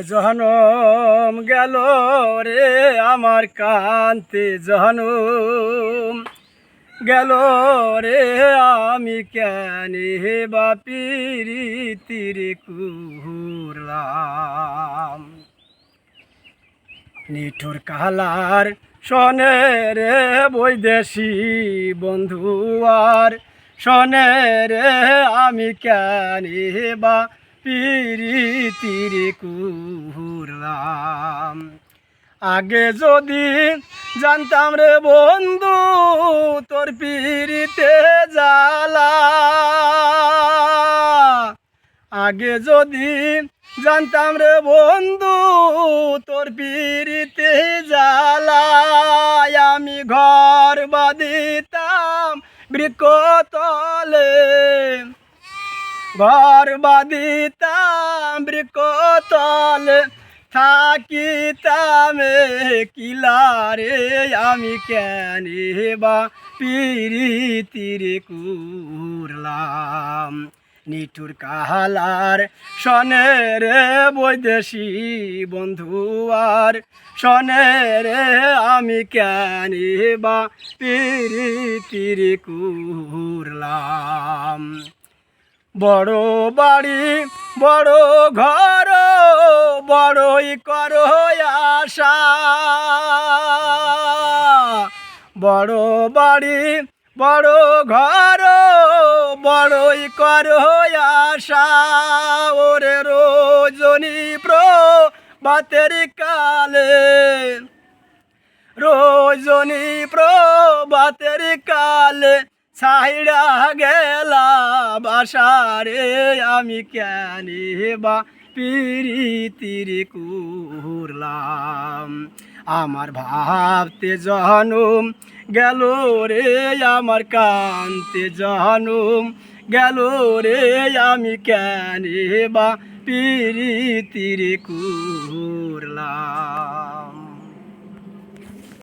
জহনম গেল রে আমার কান্তে জহনম গেল রে আমি কেন বা পিরিতির কুহরলাম নিঠুর কালার শোনে রে বৈদেশি বন্ধু আর শোনে রে আমি কেন বা পিরিতির কুহরলাম আগে যদি জানতাম রে বন্ধু তোর পিরিতে জ্বালা আগে যদি জানতাম রে বন্ধু তোর পিরিতে জ্বালা আমি ঘর বাঁধিতাম বৃক্ষতলে ঘর বাঁধিতাম বৃক্ষতলে থাকিতাম কিলারে আমি কেন বা পিরিতির কুহরলাম নিঠুর কাহালার শোনে রে বৈদেশি বন্ধু আর শোনে রে আমি কেন বা পিরিতির কুহরলাম বড় বাড়ি বড় ঘর বড়ই করো আশা বড় বাড়ি বড় ঘর বড়ই করো আশা ওরে রজনী প্রভাতের কালে রজনী প্রভাতের কালে ছাইড়া গেলা বাসারে আমি কেন বা পিরিতির কুহরলাম আমার ভাবতে জহনম গেল রে আমার কান্তে জহনম গেল রে আমি কেন বা পিরিতির কুহরলাম।